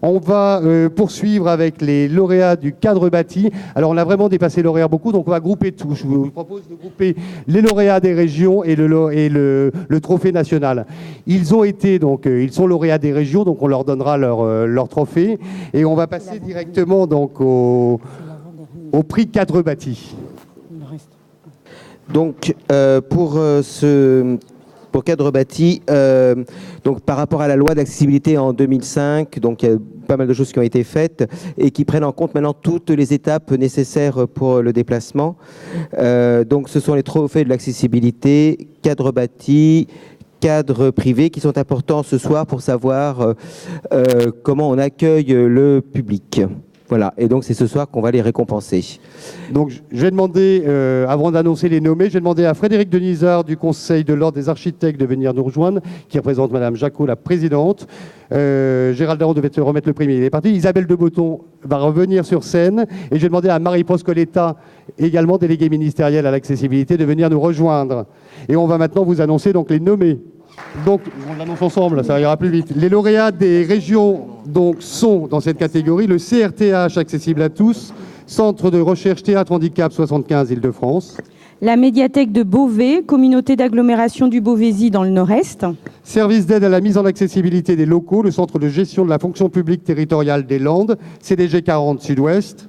On va poursuivre avec les lauréats du cadre bâti. Alors, on a vraiment dépassé lauréats beaucoup, donc on va grouper tout. Je vous propose de grouper les lauréats des régions et le trophée national. Ils ont été, donc, ils sont lauréats des régions, donc on leur donnera leur trophée. Et on va passer directement donc, au prix cadre bâti. Donc, pour cadre bâti, donc par rapport à la loi d'accessibilité en 2005, donc il y a pas mal de choses qui ont été faites et qui prennent en compte maintenant toutes les étapes nécessaires pour le déplacement. Donc ce sont les trophées de l'accessibilité, cadre bâti, cadre privé qui sont importants ce soir pour savoir comment on accueille le public. Voilà, et donc c'est ce soir qu'on va les récompenser. Donc je vais demander, avant d'annoncer les nommés, je vais demander à Frédéric Denisard du Conseil de l'Ordre des Architectes de venir nous rejoindre, qui représente Madame Jacot, la présidente. Gérald Daron devait se remettre le premier, il est parti. Isabelle de Botton va revenir sur scène. Et je vais demander à Marie Proscoletta, également déléguée ministérielle à l'accessibilité, de venir nous rejoindre. Et on va maintenant vous annoncer donc les nommés. Donc, on l'annonce ensemble, ça ira plus vite. Les lauréats des régions donc, sont dans cette catégorie le CRTH accessible à tous, Centre de recherche Théâtre Handicap 75 Île-de-France. La médiathèque de Beauvais, communauté d'agglomération du Beauvaisis dans le Nord-Est. Service d'aide à la mise en accessibilité des locaux, le Centre de gestion de la fonction publique territoriale des Landes, CDG 40 Sud-Ouest.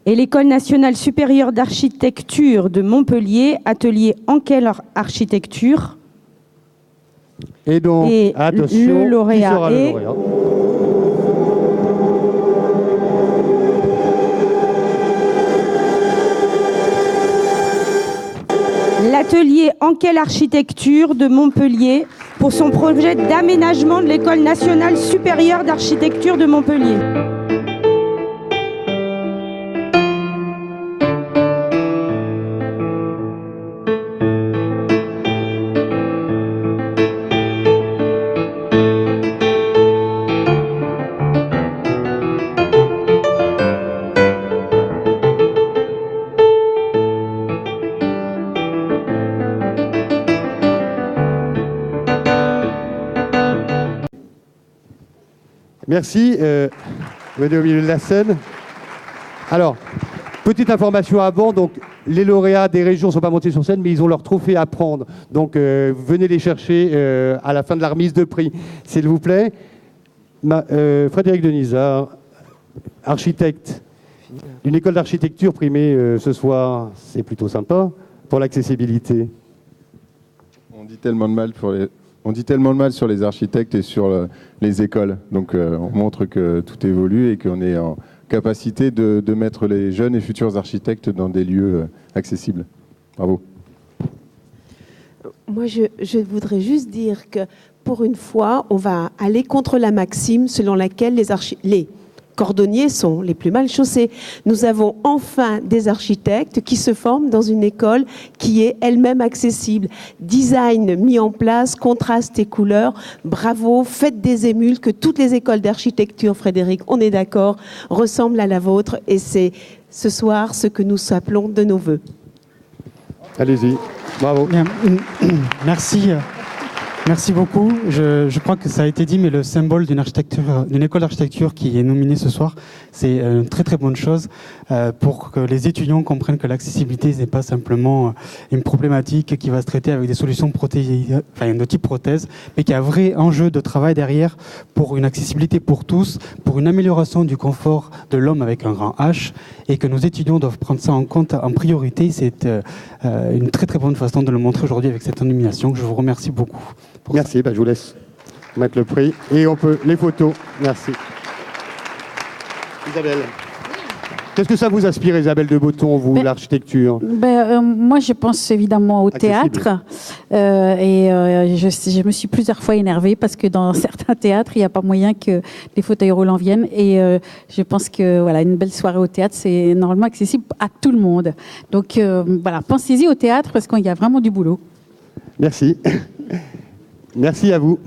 Et l'École nationale supérieure d'architecture de Montpellier, atelier Anquel Architecture. Et donc, attention, le lauréat qui sera le lauréat ? L'atelier Anquel Architecture de Montpellier pour son projet d'aménagement de l'École nationale supérieure d'architecture de Montpellier. Merci. Venez au milieu de la scène. Alors, petite information avant. Donc, les lauréats des régions ne sont pas montés sur scène, mais ils ont leur trophée à prendre. Donc, venez les chercher à la fin de la remise de prix, s'il vous plaît. Frédéric Denisard, architecte d'une école d'architecture primée ce soir. C'est plutôt sympa pour l'accessibilité. On dit tellement de mal sur les architectes et sur les écoles. Donc on montre que tout évolue et qu'on est en capacité de mettre les jeunes et futurs architectes dans des lieux accessibles. Bravo. Moi, je voudrais juste dire que pour une fois, on va aller contre la maxime selon laquelle les cordonniers sont les plus mal chaussés. Nous avons enfin des architectes qui se forment dans une école qui est elle-même accessible. Design mis en place, contraste et couleurs. Bravo, faites des émules, que toutes les écoles d'architecture, Frédéric, on est d'accord, ressemblent à la vôtre. Et c'est ce soir ce que nous appelons de nos voeux. Allez-y, bravo. Bien. Merci. Merci beaucoup. Je crois que ça a été dit, mais le symbole d'une école d'architecture qui est nominée ce soir, c'est une très très bonne chose pour que les étudiants comprennent que l'accessibilité n'est pas simplement une problématique qui va se traiter avec des solutions de type prothèse, mais qu'il y a un vrai enjeu de travail derrière pour une accessibilité pour tous, pour une amélioration du confort de l'homme avec un grand H, et que nos étudiants doivent prendre ça en compte en priorité. C'est une très très bonne façon de le montrer aujourd'hui avec cette nomination. Je vous remercie beaucoup. Merci, je vous laisse mettre le prix. Et on peut les photos. Merci. Isabelle. Qu'est-ce que ça vous inspire, Isabelle de Botton, vous, l'architecture ? Moi, je pense évidemment au théâtre. Je me suis plusieurs fois énervée parce que dans certains théâtres, il n'y a pas moyen que les fauteuils roulants viennent. Et je pense que voilà, une belle soirée au théâtre, c'est normalement accessible à tout le monde. Donc voilà, pensez-y au théâtre parce qu'il y a vraiment du boulot. Merci. Merci à vous.